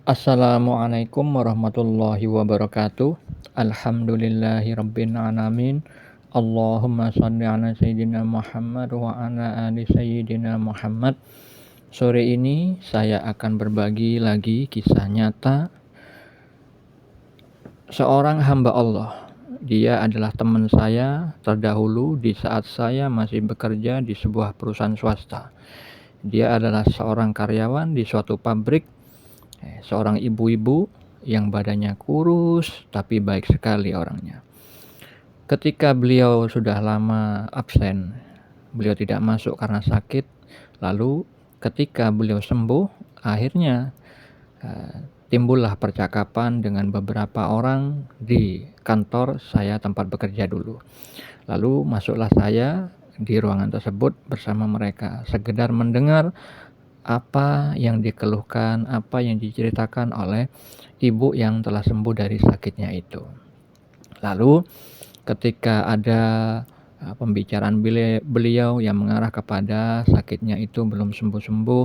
Assalamualaikum warahmatullahi wabarakatuh. Alhamdulillahirabbil alamin. Allahumma shalli ala sayyidina Muhammad wa ala ali sayyidina Muhammad. Sore ini saya akan berbagi lagi kisah nyata seorang hamba Allah. Dia adalah teman saya terdahulu di saat saya masih bekerja di sebuah perusahaan swasta. Dia adalah seorang karyawan di suatu pabrik, seorang ibu-ibu yang badannya kurus tapi baik sekali orangnya. Ketika beliau sudah lama absen, beliau tidak masuk karena sakit. Lalu ketika beliau sembuh, akhirnya timbullah percakapan dengan beberapa orang di kantor saya tempat bekerja dulu. Lalu masuklah saya di ruangan tersebut bersama mereka, sekedar mendengar apa yang dikeluhkan, apa yang diceritakan oleh ibu yang telah sembuh dari sakitnya itu. Lalu ketika ada pembicaraan beliau yang mengarah kepada sakitnya itu belum sembuh-sembuh,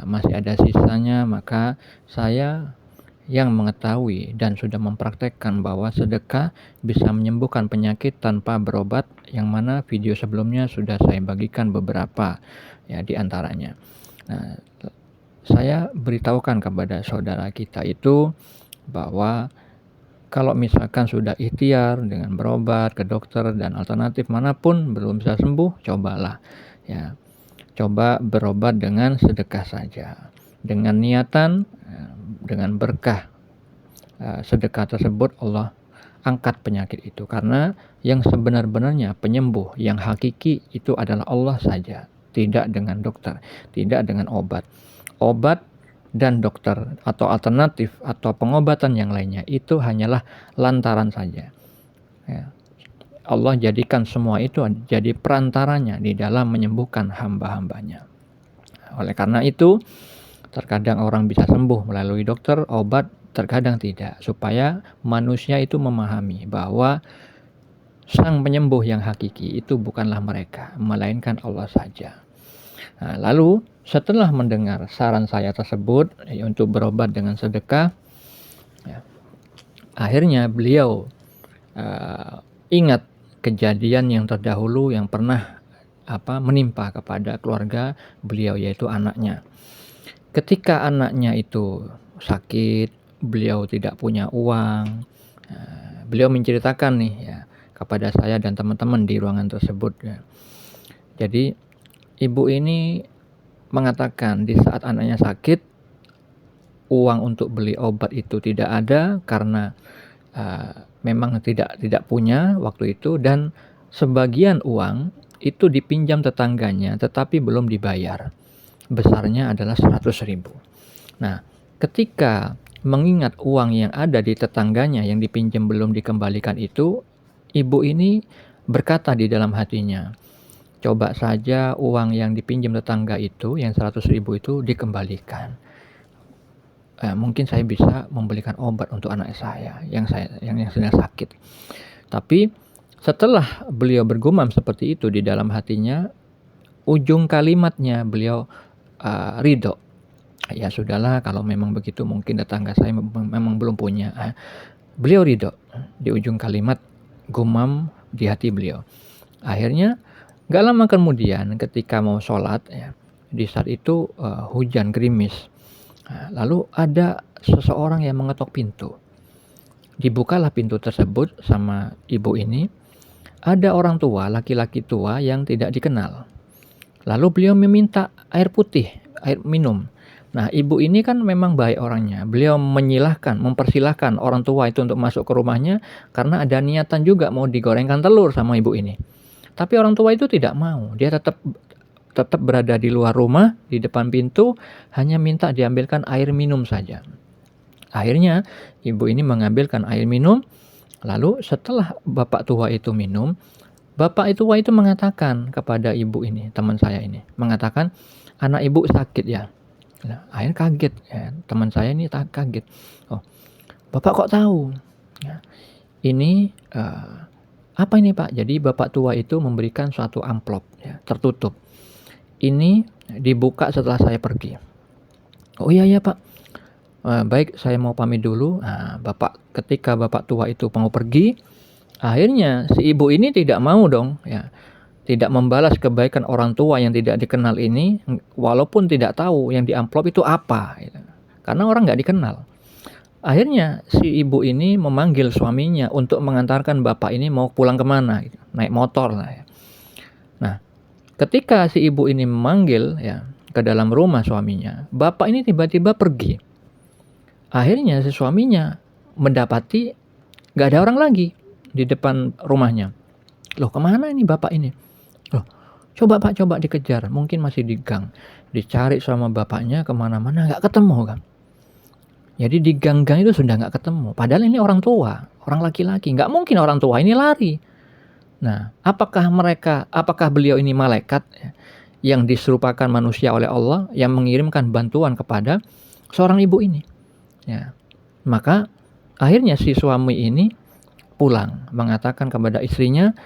masih ada sisanya, maka saya yang mengetahui dan sudah mempraktekkan bahwa sedekah bisa menyembuhkan penyakit tanpa berobat, yang mana video sebelumnya sudah saya bagikan beberapa ya di antaranya. Nah, saya beritahukan kepada saudara kita itu bahwa kalau misalkan sudah ikhtiar dengan berobat ke dokter dan alternatif manapun belum bisa sembuh, cobalah ya. Coba berobat dengan sedekah saja. Dengan niatan, dengan berkah sedekah tersebut Allah angkat penyakit itu, karena yang sebenar-benarnya penyembuh yang hakiki itu adalah Allah saja, tidak dengan dokter, tidak dengan obat. Obat dan dokter atau alternatif atau pengobatan yang lainnya itu hanyalah lantaran saja ya. Allah jadikan semua itu jadi perantaranya di dalam menyembuhkan hamba-hambanya. Oleh karena itu terkadang orang bisa sembuh melalui dokter, obat, terkadang tidak, supaya manusia itu memahami bahwa sang penyembuh yang hakiki itu bukanlah mereka, melainkan Allah saja. Nah, lalu setelah mendengar saran saya tersebut untuk berobat dengan sedekah, ya, akhirnya beliau ingat kejadian yang terdahulu yang pernah menimpa kepada keluarga beliau, yaitu anaknya. Ketika anaknya itu sakit, beliau tidak punya uang, beliau menceritakan nih ya kepada saya dan teman-teman di ruangan tersebut ya. Jadi ibu ini mengatakan di saat anaknya sakit, uang untuk beli obat itu tidak ada karena memang tidak punya waktu itu, dan sebagian uang itu dipinjam tetangganya tetapi belum dibayar. Besarnya adalah 100.000. Nah, ketika mengingat uang yang ada di tetangganya yang dipinjam belum dikembalikan itu, ibu ini berkata di dalam hatinya, coba saja uang yang dipinjam tetangga itu, yang 100.000 itu dikembalikan. Mungkin saya bisa membelikan obat untuk anak saya yang sedang sakit. Tapi setelah beliau bergumam seperti itu di dalam hatinya, ujung kalimatnya beliau ridho. Ya sudahlah, kalau memang begitu mungkin tetangga saya memang belum punya. Beliau ridho di ujung kalimat gumam di hati beliau. Akhirnya gak lama kemudian ketika mau sholat ya, di saat itu hujan gerimis. Lalu ada seseorang yang mengetok pintu. Dibukalah pintu tersebut sama ibu ini. Ada orang tua, laki-laki tua yang tidak dikenal. Lalu beliau meminta air putih, air minum. Nah, ibu ini kan memang baik orangnya. Beliau mempersilahkan orang tua itu untuk masuk ke rumahnya karena ada niatan juga mau digorengkan telur sama ibu ini. Tapi orang tua itu tidak mau. Dia tetap berada di luar rumah, di depan pintu, hanya minta diambilkan air minum saja. Akhirnya ibu ini mengambilkan air minum. Lalu setelah bapak tua itu minum, bapak tua itu mengatakan kepada ibu ini, teman saya ini, mengatakan, anak ibu sakit ya. Nah, akhirnya kaget ya, teman saya ini kaget. Oh, bapak kok tahu? Ya, ini apa ini pak? Jadi bapak tua itu memberikan suatu amplop ya, tertutup. Ini dibuka setelah saya pergi. Oh iya ya pak. "Baik, saya mau pamit dulu." Nah, ketika bapak tua itu mau pergi, akhirnya si ibu ini tidak mau dong ya, tidak membalas kebaikan orang tua yang tidak dikenal ini, walaupun tidak tahu yang di amplop itu apa gitu, karena orang nggak dikenal. Akhirnya si ibu ini memanggil suaminya untuk mengantarkan bapak ini mau pulang kemana gitu, naik motor lah ya. Nah, ketika si ibu ini memanggil ya ke dalam rumah suaminya, bapak ini tiba-tiba pergi. Akhirnya si suaminya mendapati nggak ada orang lagi di depan rumahnya. "Loh, kemana ini bapak ini?" "Loh, coba Pak, coba dikejar, mungkin masih di gang." Dicari sama bapaknya kemana-mana nggak ketemu kan. Jadi di gang-gang itu sudah nggak ketemu, padahal ini orang tua, orang laki-laki, nggak mungkin orang tua ini lari. Nah, apakah beliau ini malaikat ya, yang diserupakan manusia oleh Allah, yang mengirimkan bantuan kepada seorang ibu ini? Ya, maka akhirnya si suami ini pulang, mengatakan kepada istrinya,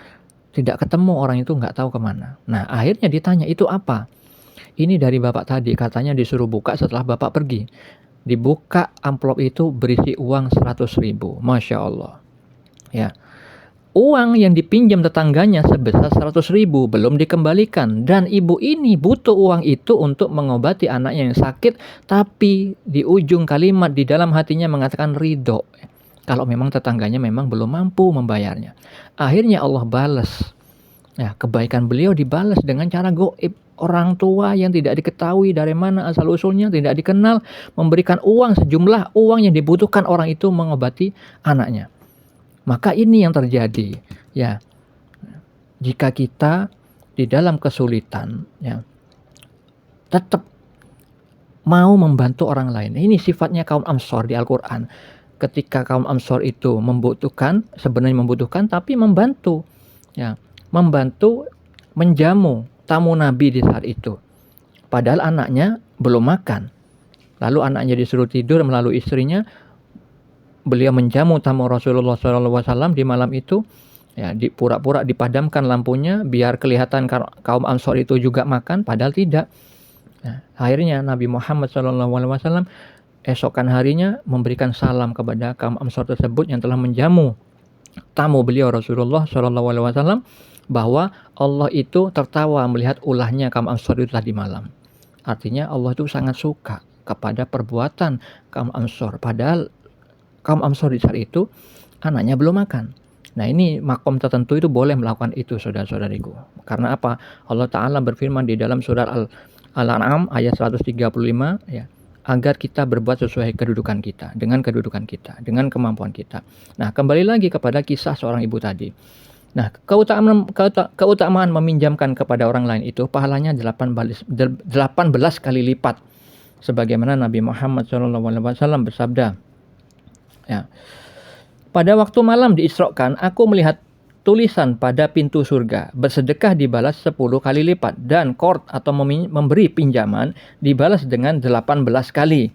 tidak ketemu orang itu, nggak tahu kemana. Nah, akhirnya ditanya, "Itu apa?" "Ini dari bapak tadi, katanya disuruh buka setelah bapak pergi." Dibuka amplop itu berisi uang 100.000, Masya Allah. Ya, uang yang dipinjam tetangganya sebesar 100.000 belum dikembalikan, dan ibu ini butuh uang itu untuk mengobati anaknya yang sakit, tapi di ujung kalimat di dalam hatinya mengatakan ridho kalau memang tetangganya memang belum mampu membayarnya. Akhirnya Allah balas. Ya, kebaikan beliau dibalas dengan cara goib. Orang tua yang tidak diketahui dari mana asal-usulnya, tidak dikenal, memberikan uang sejumlah uang yang dibutuhkan orang itu mengobati anaknya. Maka ini yang terjadi, ya. Jika kita di dalam kesulitan, ya, tetap mau membantu orang lain. Ini sifatnya kaum Ansor di Al-Quran. Ketika kaum Ansor itu sebenarnya membutuhkan, tapi membantu, ya, membantu menjamu tamu Nabi di saat itu. Padahal anaknya belum makan. Lalu anaknya disuruh tidur melalui istrinya. Beliau menjamu tamu Rasulullah SAW di malam itu. Ya, pura-pura dipadamkan lampunya biar kelihatan kaum Ansor itu juga makan, padahal tidak. Nah, akhirnya Nabi Muhammad SAW esokan harinya memberikan salam kepada kaum Ansor tersebut yang telah menjamu tamu beliau Rasulullah SAW, bahwa Allah itu tertawa melihat ulahnya kaum Ansor itu tadi malam. Artinya Allah itu sangat suka kepada perbuatan kaum Ansor, padahal kaum Ansor di saat itu anaknya belum makan. Nah, ini makom tertentu itu boleh melakukan itu, saudara-saudariku. Karena apa? Allah Ta'ala berfirman di dalam surat Al-An'am ayat 135, ya, agar kita berbuat sesuai kedudukan kita, dengan kemampuan kita. Nah, kembali lagi kepada kisah seorang ibu tadi. Nah, keutamaan meminjamkan kepada orang lain itu pahalanya 18 kali lipat. Sebagaimana Nabi Muhammad SAW bersabda, ya, pada waktu malam diisrokan, aku melihat tulisan pada pintu surga, bersedekah dibalas 10 kali lipat, dan qard atau memberi pinjaman dibalas dengan 18 kali.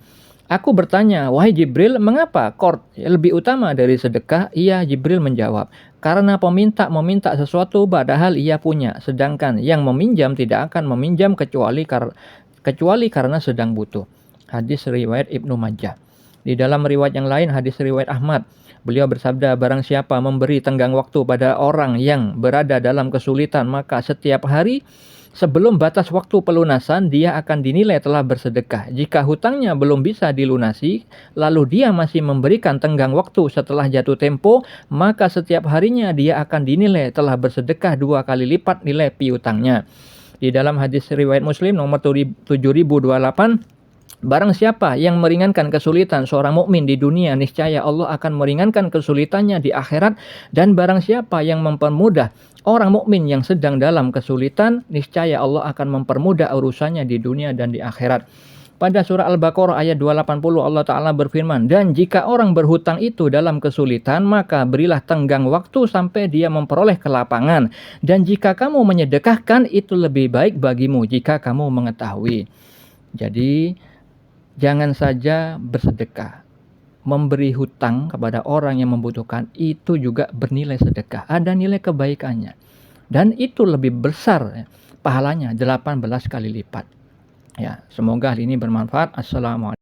Aku bertanya, "Wahai Jibril, mengapa qard lebih utama dari sedekah?" Ia Jibril menjawab, "Karena peminta meminta sesuatu padahal ia punya, sedangkan yang meminjam tidak akan meminjam kecuali karena sedang butuh." Hadis riwayat Ibnu Majah. Di dalam riwayat yang lain, hadis riwayat Ahmad, beliau bersabda, "Barang siapa memberi tenggang waktu pada orang yang berada dalam kesulitan, maka setiap hari sebelum batas waktu pelunasan, dia akan dinilai telah bersedekah. Jika hutangnya belum bisa dilunasi, lalu dia masih memberikan tenggang waktu setelah jatuh tempo, maka setiap harinya dia akan dinilai telah bersedekah 2 kali lipat nilai piutangnya." Di dalam hadis riwayat Muslim nomor 7028, barang siapa yang meringankan kesulitan seorang mukmin di dunia, niscaya Allah akan meringankan kesulitannya di akhirat. Dan barang siapa yang mempermudah orang mukmin yang sedang dalam kesulitan, niscaya Allah akan mempermudah urusannya di dunia dan di akhirat. Pada surah Al-Baqarah ayat 280 Allah Ta'ala berfirman, "Dan jika orang berhutang itu dalam kesulitan, maka berilah tenggang waktu sampai dia memperoleh kelapangan. Dan jika kamu menyedekahkan, itu lebih baik bagimu jika kamu mengetahui." Jadi jangan saja bersedekah, memberi hutang kepada orang yang membutuhkan itu juga bernilai sedekah, ada nilai kebaikannya, dan itu lebih besar pahalanya 18 kali lipat. Ya, semoga hal ini bermanfaat. Assalamualaikum.